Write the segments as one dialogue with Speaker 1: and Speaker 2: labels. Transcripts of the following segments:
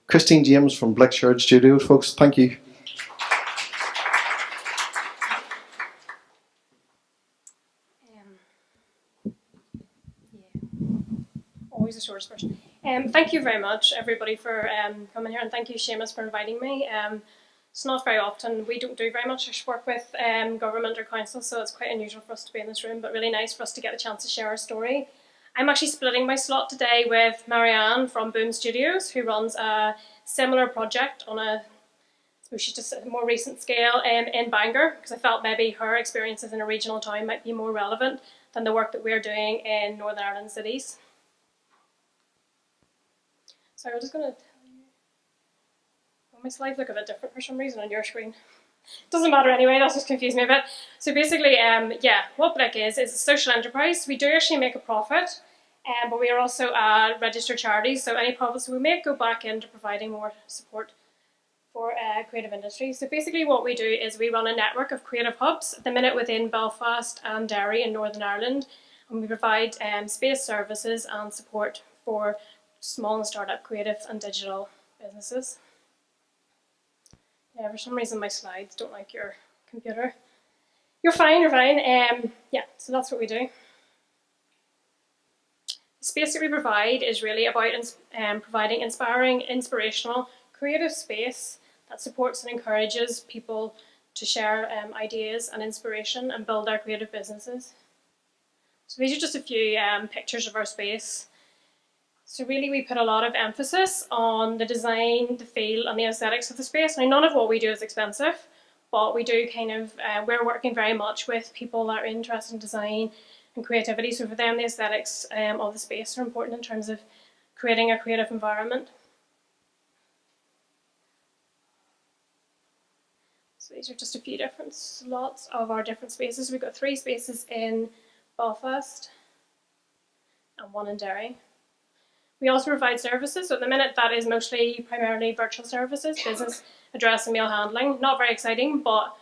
Speaker 1: Christine James from Blick Studios, folks. Thank you.
Speaker 2: Always the shortest person. Thank you very much, everybody, for coming here, and thank you, Seamus, for inviting me. It's not very often, we don't do very much work with government or council, so it's quite unusual for us to be in this room, but really nice for us to get the chance to share our story. I'm actually splitting my slot today with Marianne from Blick Studios, who runs a similar project on a just a more recent scale in Bangor, because I felt maybe her experiences in a regional town might be more relevant than the work that we're doing in Northern Ireland cities. So I'm just going to tell you, well, my slides look a bit different for some reason on your screen. Doesn't matter anyway, that's just confused me a bit. So basically, yeah, what Blick is a social enterprise. We do actually make a profit, but we are also a registered charity, so any profits we make go back into providing more support for creative industry. So basically what we do is we run a network of creative hubs at the minute within Belfast and Derry in Northern Ireland, and we provide space services and support for small and startup creative and digital businesses. Yeah, for some reason my slides don't like your computer. You're fine. Yeah, so that's what we do. The space that we provide is really about providing inspiring, inspirational, creative space that supports and encourages people to share ideas and inspiration and build their creative businesses. So these are just a few pictures of our space. So really we put a lot of emphasis on the design, the feel and the aesthetics of the space. Now none of what we do is expensive, but we do we're working very much with people that are interested in design and creativity. So for them the aesthetics of the space are important in terms of creating a creative environment. So these are just a few different slots of our different spaces. We've got 3 spaces in Belfast and 1 in Derry. We also provide services, so at the minute that is primarily virtual services, business address and mail handling. Not very exciting, but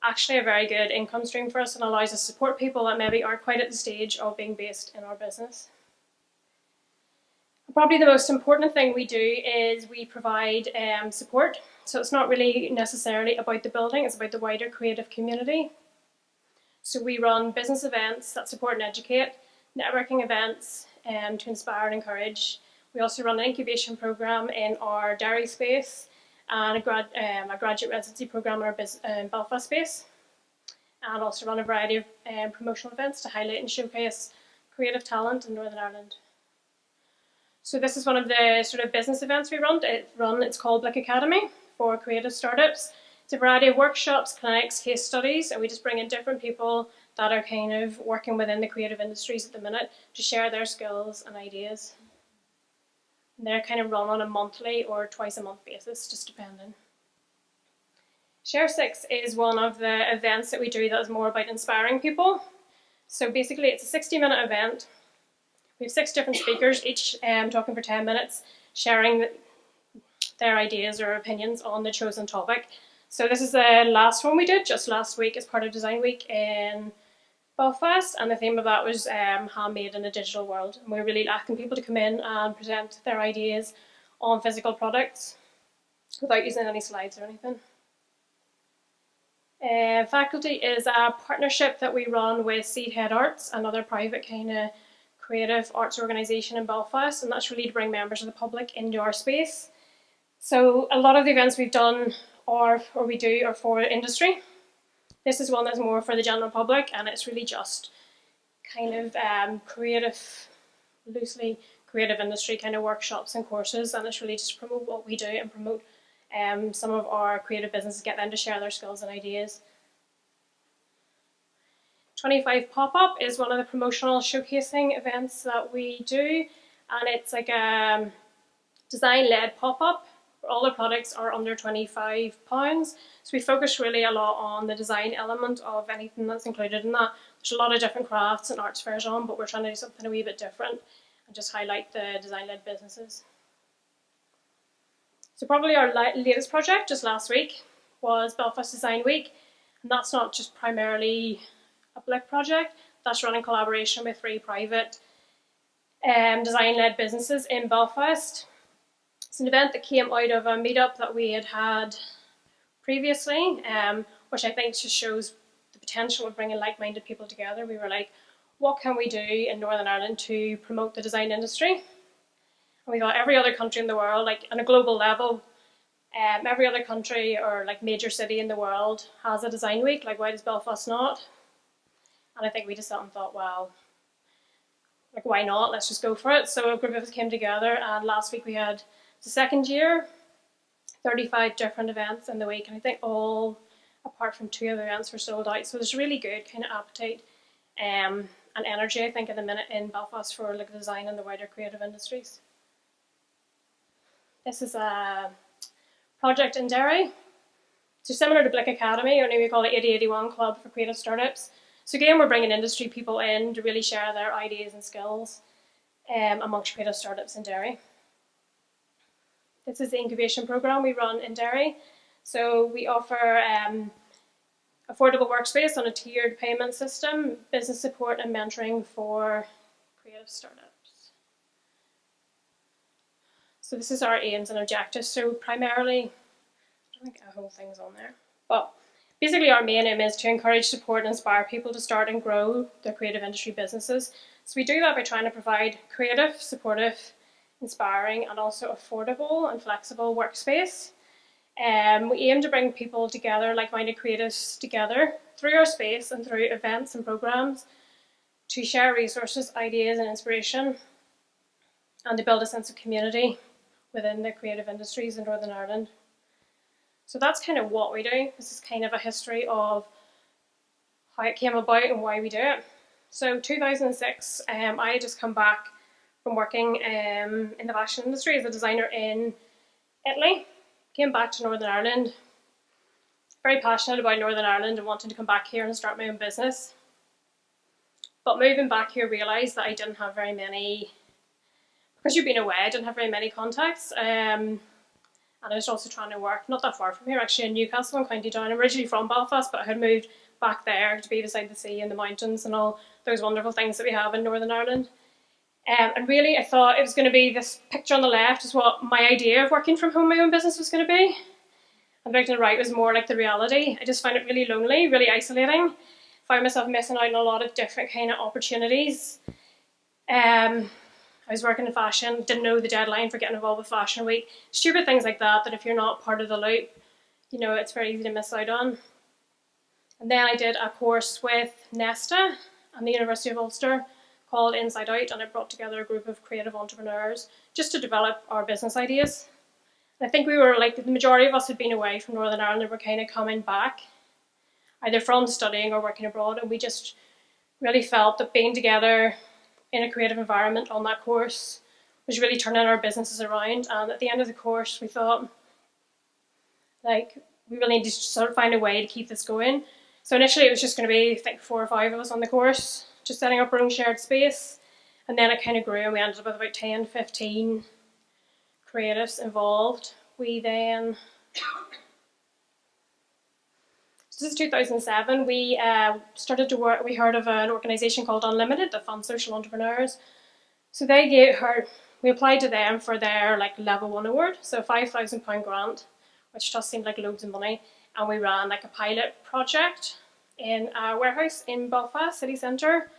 Speaker 2: actually a very good income stream for us and allows us to support people that maybe aren't quite at the stage of being based in our business. Probably the most important thing we do is we provide support. So it's not really necessarily about the building, it's about the wider creative community. So we run business events that support and educate, networking events, to inspire and encourage. We also run an incubation program in our Derry space and a graduate residency program in our Belfast space, and also run a variety of promotional events to highlight and showcase creative talent in Northern Ireland. So this is one of the sort of business events we run. It's called Blick Academy for creative startups. It's a variety of workshops, clinics, case studies, and we just bring in different people that are kind of working within the creative industries at the minute to share their skills and ideas. And they're kind of run on a monthly or twice a month basis, just depending. Share 6 is one of the events that we do that is more about inspiring people. So basically it's a 60-minute event. We have 6 different speakers, each talking for 10 minutes, sharing their ideas or opinions on the chosen topic. So this is the last one we did just last week as part of Design Week in Belfast, and the theme of that was handmade in a digital world. And we're really asking people to come in and present their ideas on physical products without using any slides or anything. Faculty is a partnership that we run with Seedhead Arts, another private kind of creative arts organisation in Belfast, and that's really to bring members of the public into our space. So a lot of the events we've done are for industry. This is one that's more for the general public, and it's really just kind of loosely creative industry kind of workshops and courses, and it's really just to promote what we do and promote some of our creative businesses, get them to share their skills and ideas. 25 Pop-Up is one of the promotional showcasing events that we do, and it's like a design-led pop-up. All the products are under £25, so we focus really a lot on the design element of anything that's included in that. There's a lot of different crafts and arts fairs on, but we're trying to do something a wee bit different and just highlight the design-led businesses. So probably our latest project just last week was Belfast Design Week, and that's not just primarily a Blick project, that's run in collaboration with 3 private design-led businesses in Belfast. It's an event that came out of a meetup that we had previously, which I think just shows the potential of bringing like-minded people together. We were like, what can we do in Northern Ireland to promote the design industry? And we thought every other country in the world, like on a global level, every other country or like major city in the world has a design week. Like, why does Belfast not? And I think we just sat and thought, well, like, why not? Let's just go for it. So a group of us came together, and last week we had the second year, 35 different events in the week, and I think all, apart from 2 of the events, were sold out. So there's really good kind of appetite and energy, I think, at the minute in Belfast for like design and the wider creative industries. This is a project in Derry. So similar to Blick Academy, only we call it 8081 Club for Creative Startups. So again, we're bringing industry people in to really share their ideas and skills amongst creative startups in Derry. This is the incubation program we run in Derry. So we offer affordable workspace on a tiered payment system, business support and mentoring for creative startups. So this is our aims and objectives. So primarily, I don't think a whole thing's on there, but basically our main aim is to encourage, support and inspire people to start and grow their creative industry businesses. So we do that by trying to provide creative, supportive, inspiring and also affordable and flexible workspace. We aim to bring people together, like-minded creatives together through our space and through events and programs to share resources, ideas and inspiration, and to build a sense of community within the creative industries in Northern Ireland. So that's kind of what we do. This is kind of a history of how it came about and why we do it. So 2006, I had just come back from working in the fashion industry as a designer in Italy. Came back to Northern Ireland, very passionate about Northern Ireland and wanting to come back here and start my own business. But moving back here, realised that I didn't have very many, because you've been away, I didn't have very many contacts. And I was also trying to work not that far from here, actually in Newcastle in County Down. I'm originally from Belfast, but I had moved back there to be beside the sea and the mountains and all those wonderful things that we have in Northern Ireland. And really I thought it was going to be, this picture on the left is what my idea of working from home, my own business, was going to be. And the picture on the right was more like the reality. I just found it really lonely, really isolating. Found myself missing out on a lot of different kind of opportunities. I was working in fashion, didn't know the deadline for getting involved with Fashion Week. Stupid things like that, that if you're not part of the loop, you know, it's very easy to miss out on. And then I did a course with Nesta and the University of Ulster called Inside Out, and it brought together a group of creative entrepreneurs just to develop our business ideas. And I think we were like, the majority of us had been away from Northern Ireland and were kind of coming back, either from studying or working abroad, and we just really felt that being together in a creative environment on that course was really turning our businesses around. And at the end of the course, we thought, like, we really need to sort of find a way to keep this going. So initially it was just going to be, I think, 4 or 5 of us on the course, just setting up our own shared space. And then it kind of grew and we ended up with about 10, 15 creatives involved. We then, so this is 2007, we started to work, we heard of an organisation called Unlimited that funds social entrepreneurs. So they we applied to them for their like level 1 award, so a £5,000 grant, which just seemed like loads of money. And we ran like a pilot project in a warehouse in Belfast city centre.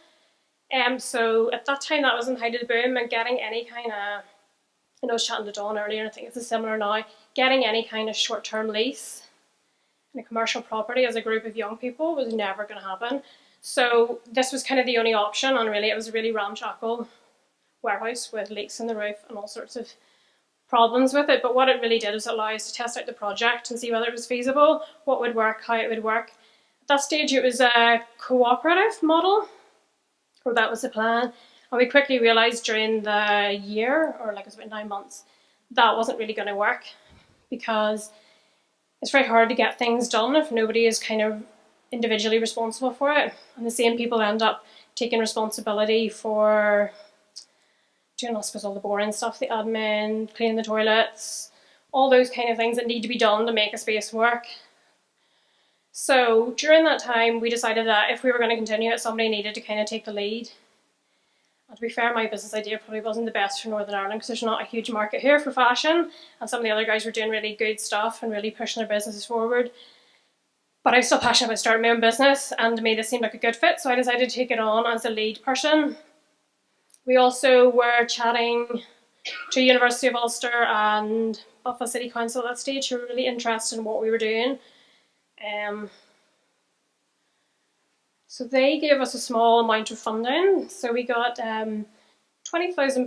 Speaker 2: So at that time that was in height of the boom, and getting any kind of, you know, I was chatting to Dawn earlier, and I think it's similar now, getting any kind of short-term lease in a commercial property as a group of young people was never going to happen. So this was kind of the only option, and really it was a really ramshackle warehouse with leaks in the roof and all sorts of problems with it. But what it really did is allow us to test out the project and see whether it was feasible, what would work, how it would work. At that stage it was a cooperative model, or that was the plan. And we quickly realised during the year, or like it was about 9 months, that wasn't really going to work, because it's very hard to get things done if nobody is kind of individually responsible for it. And the same people end up taking responsibility for doing, I suppose, all the boring stuff, the admin, cleaning the toilets, all those kind of things that need to be done to make a space work. So during that time, we decided that if we were going to continue it, somebody needed to kind of take the lead. And to be fair, my business idea probably wasn't the best for Northern Ireland because there's not a huge market here for fashion, and some of the other guys were doing really good stuff and really pushing their businesses forward. But I'm still passionate about starting my own business, and to me this seemed like a good fit, so I decided to take it on as a lead person. We also were chatting to University of Ulster and Belfast City Council at that stage, who were really interested in what we were doing. So they gave us a small amount of funding. So we got £20,000,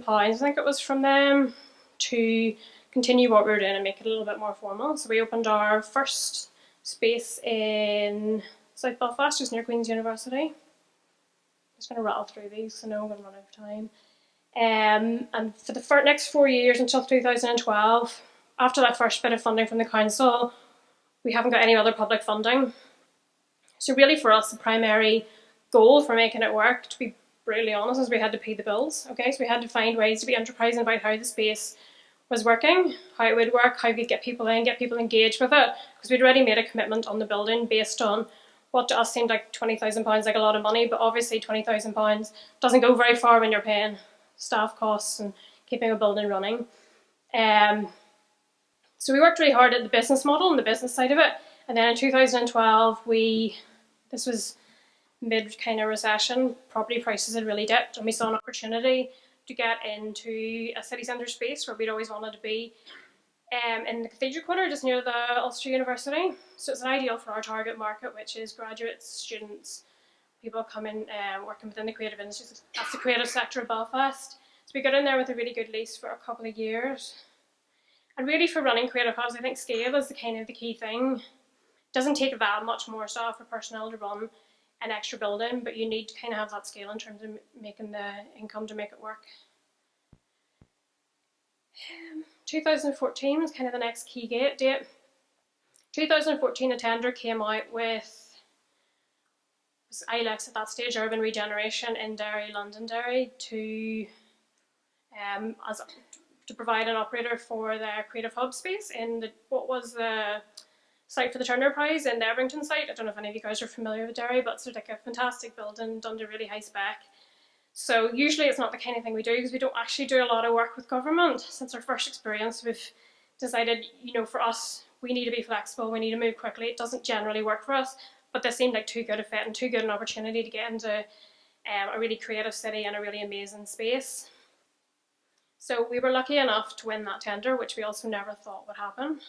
Speaker 2: I think it was, from them to continue what we were doing and make it a little bit more formal. So we opened our first space in South Belfast, just near Queen's University. I'm just going to rattle through these, so I know I'm going to run out of time. And for the next 4 years until 2012, after that first bit of funding from the council, we haven't got any other public funding. So really for us, the primary goal for making it work, to be brutally honest, is we had to pay the bills. Okay, so we had to find ways to be enterprising about how the space was working, how it would work, how we'd get people in, get people engaged with it, because we'd already made a commitment on the building based on what to us seemed like £20,000 like a lot of money, but obviously £20,000 doesn't go very far when you're paying staff costs and keeping a building running. So we worked really hard at the business model and the business side of it, and then in 2012 this was mid kind of recession, property prices had really dipped, and we saw an opportunity to get into a city centre space where we'd always wanted to be, in the Cathedral Quarter, just near the Ulster University. So it's an ideal for our target market, which is graduates, students, people coming working within the creative industries. That's the creative sector of Belfast. So we got in there with a really good lease for a couple of years. And really for running creative hubs, I think scale is the kind of the key thing. It doesn't take that much more staff or personnel to run an extra building, but you need to kind of have that scale in terms of making the income to make it work. 2014 was kind of the next key date. 2014, a tender came out with ILEX at that stage, Urban Regeneration in Derry, Londonderry, to provide an operator for their creative hub space in what was the site for the Turner Prize in the Everington site. I don't know if any of you guys are familiar with Derry, but it's like a fantastic building done to really high spec. So usually it's not the kind of thing we do because we don't actually do a lot of work with government. Since our first experience, we've decided, for us, we need to be flexible, we need to move quickly. It doesn't generally work for us, but this seemed like too good a fit and too good an opportunity to get into a really creative city and a really amazing space. So we were lucky enough to win that tender, which we also never thought would happen.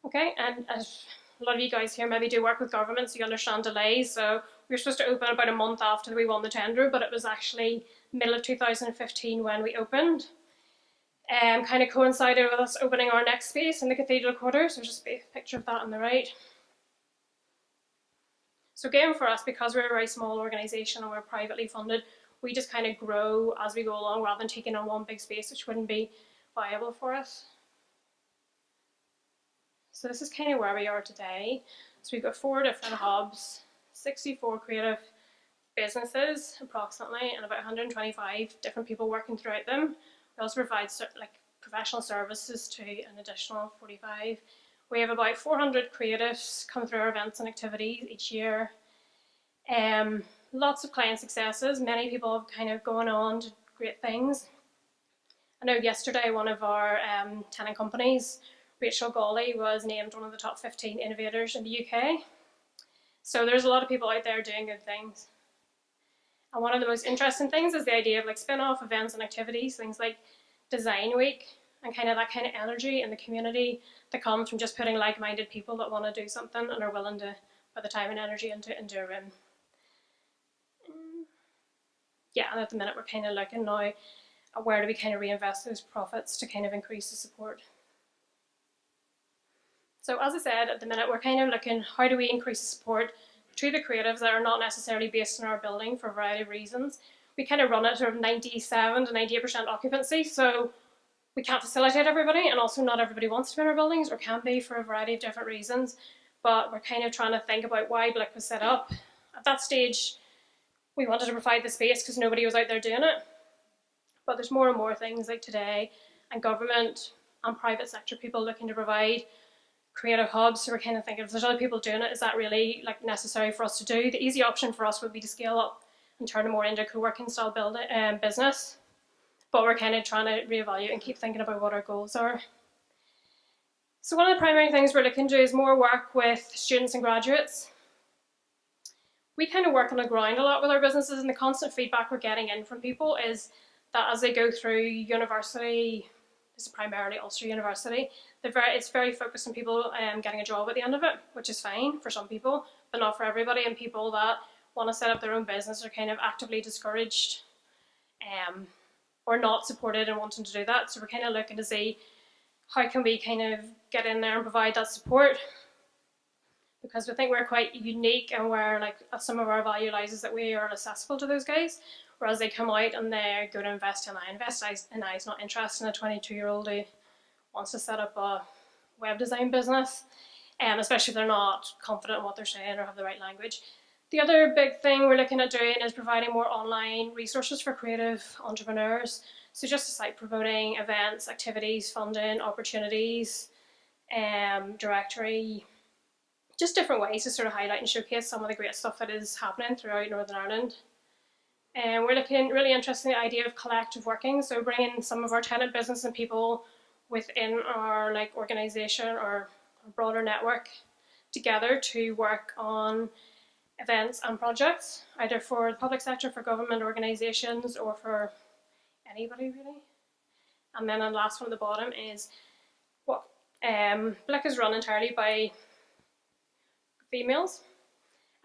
Speaker 2: Okay, and as a lot of you guys here maybe do work with government, so you understand delays. So we were supposed to open about a month after we won the tender, but it was actually middle of 2015 when we opened. Kind of coincided with us opening our next space in the Cathedral Quarter, so just a picture of that on the right. So again, for us, because we're a very small organisation and we're privately funded, we just kind of grow as we go along rather than taking on one big space, which wouldn't be viable for us. So this is kind of where we are today. So we've got 4 different hubs, 64 creative businesses approximately, and about 125 different people working throughout them. We also provide professional services to an additional 45. We have about 400 creatives come through our events and activities each year. Lots of client successes. Many people have kind of gone on to great things. I know yesterday one of our tenant companies, Rachel Gawley, was named one of the top 15 innovators in the UK. So there's a lot of people out there doing good things. And one of the most interesting things is the idea of spin-off events and activities, things like Design Week, and kind of that kind of energy in the community that comes from just putting like-minded people that want to do something and are willing to put the time and energy into a room. Yeah, and at the minute we're kind of looking now at where do we kind of reinvest those profits to kind of increase the support. So as I said, at the minute we're kind of looking, how do we increase the support to the creatives that are not necessarily based in our building for a variety of reasons. We kind of run at sort of 97 to 98% occupancy, so we can't facilitate everybody, and also not everybody wants to be in our buildings, or can be for a variety of different reasons, but we're kind of trying to think about why Blick was set up. At that stage, we wanted to provide the space because nobody was out there doing it, but there's more and more things like today, and government and private sector people looking to provide creative hubs, so we're kind of thinking if there's other people doing it, is that really necessary for us to do? The easy option for us would be to scale up and turn it more into a co-working style business. But we're kind of trying to reevaluate and keep thinking about what our goals are. So one of the primary things we're looking to do is more work with students and graduates. We kind of work on the ground a lot with our businesses, and the constant feedback we're getting in from people is that as they go through university, this is primarily Ulster University, it's very focused on people getting a job at the end of it, which is fine for some people, but not for everybody. And people that want to set up their own business are kind of actively discouraged or not supported in wanting to do that. So we're kind of looking to see how can we kind of get in there and provide that support, because we think we're quite unique, and where like some of our value lies is that we are accessible to those guys. Whereas they come out and they go to invest in I is not interested in a 22-year-old who wants to set up a web design business, especially if they're not confident in what they're saying or have the right language. The other big thing we're looking at doing is providing more online resources for creative entrepreneurs. So just like promoting events, activities, funding, opportunities, directory, just different ways to sort of highlight and showcase some of the great stuff that is happening throughout Northern Ireland. And we're looking really interested in the idea of collective working, so bringing some of our tenant business and people within our like organisation or broader network together to work on events and projects, either for the public sector, for government organisations, or for anybody really. And then the last one at the bottom is what Blick is run entirely by females.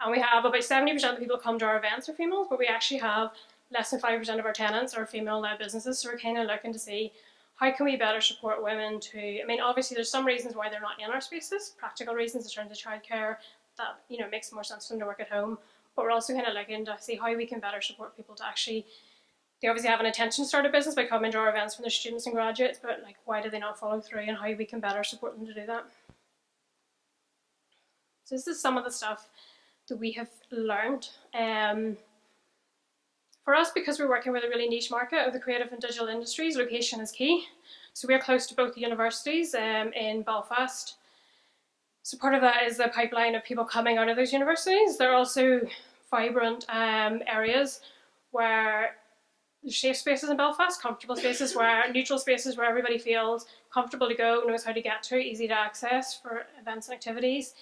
Speaker 2: And we have about 70% of the people who come to our events are females, but we actually have less than 5% of our tenants are female-led businesses. So we're kind of looking to see how can we better support women to, I mean, obviously there's some reasons why they're not in our spaces, practical reasons in terms of childcare, that, you know, it makes more sense for them to work at home. But we're also kind of looking to see how we can better support people to actually, they obviously have an intention to start a business by coming to our events from their students and graduates, but like, why do they not follow through, and how we can better support them to do that. So this is some of the stuff that we have learned. For us, because we're working with a really niche market of the creative and digital industries, location is key. So we're close to both the universities in Belfast. So part of that is the pipeline of people coming out of those universities. They're also vibrant areas where there's safe spaces in Belfast, comfortable spaces, where neutral spaces where everybody feels comfortable to go, knows how to get to, easy to access for events and activities.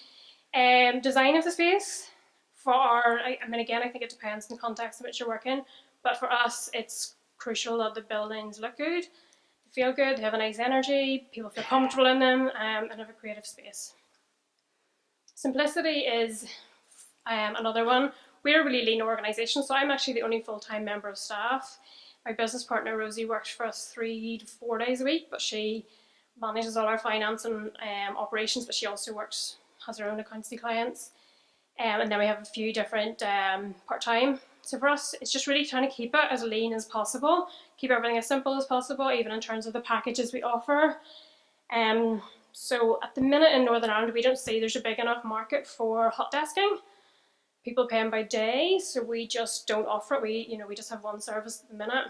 Speaker 2: Design of the space for our, I mean, again, I think it depends on the context in which you're working, but for us, it's crucial that the buildings look good, they feel good, they have a nice energy, people feel comfortable in them, and have a creative space. Simplicity is another one. We're a really lean organisation, so I'm actually the only full-time member of staff. My business partner Rosie works for us 3 to 4 days a week, but she manages all our finance and operations, but she also has her own accountancy clients. And then we have a few different part-time. So for us, it's just really trying to keep it as lean as possible, keep everything as simple as possible, even in terms of the packages we offer. So at the minute in Northern Ireland, we don't see there's a big enough market for hot desking. People pay them by day, so we just don't offer it. We just have one service at the minute,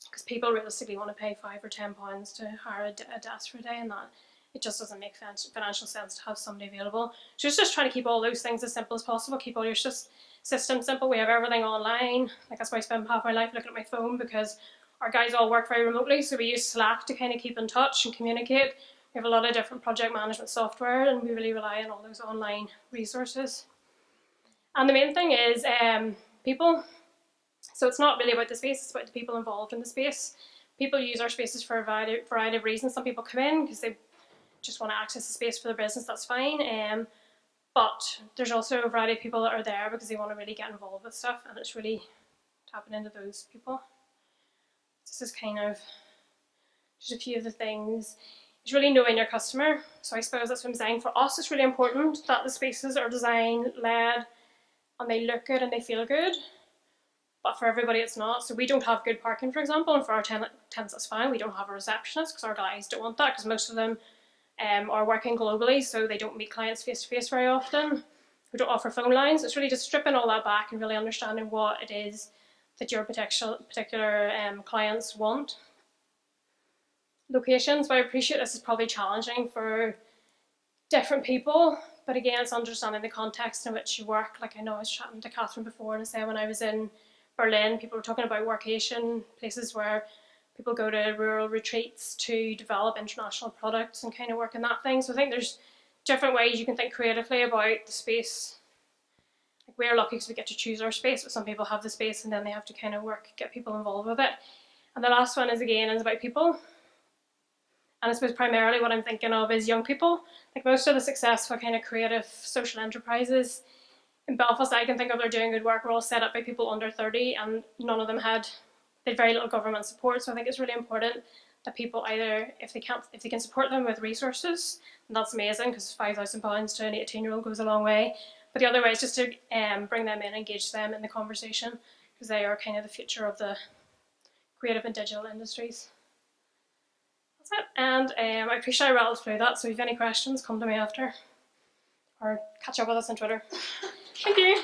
Speaker 2: because people realistically want to pay £5 or £10 to hire a desk for a day, and that it just doesn't make financial sense to have somebody available. So it's just trying to keep all those things as simple as possible, keep all your systems simple. We have everything online. Like, that's why I spend half my life looking at my phone, because our guys all work very remotely, so we use Slack to kind of keep in touch and communicate. We have a lot of different project management software, and we really rely on all those online resources. And the main thing is people. So it's not really about the space, it's about the people involved in the space. People use our spaces for a variety of reasons. Some people come in because they just want to access the space for their business, that's fine. But there's also a variety of people that are there because they want to really get involved with stuff, and it's really tapping into those people. This is kind of just a few of the things. It's really knowing your customer. So I suppose that's what I'm saying. For us, it's really important that the spaces are design-led and they look good and they feel good. But for everybody, it's not. So we don't have good parking, for example, and for our tenants, that's fine. We don't have a receptionist because our guys don't want that, because most of them are working globally, so they don't meet clients face-to-face very often. We don't offer phone lines. It's really just stripping all that back and really understanding what it is that your particular clients want. Locations, but I appreciate this is probably challenging for different people, but again, it's understanding the context in which you work. Like I know I was chatting to Catherine before, and I said when I was in Berlin, people were talking about workation, places where people go to rural retreats to develop international products and kind of work in that thing. So I think there's different ways you can think creatively about the space. Like we're lucky because we get to choose our space, but some people have the space and then they have to kind of get people involved with it. And the last one is about people. And I suppose primarily what I'm thinking of is young people. Like most of the successful kind of creative social enterprises in Belfast I can think of are doing good work were all set up by people under 30, and none of them had very little government support. So I think it's really important that people either, if they can support them with resources, and that's amazing because £5,000 to an 18-year-old goes a long way. But the other way is just to bring them in, engage them in the conversation, because they are kind of the future of the creative and digital industries. That's it. And I appreciate I rattled through that. So if you have any questions, come to me after, or catch up with us on Twitter. Thank you.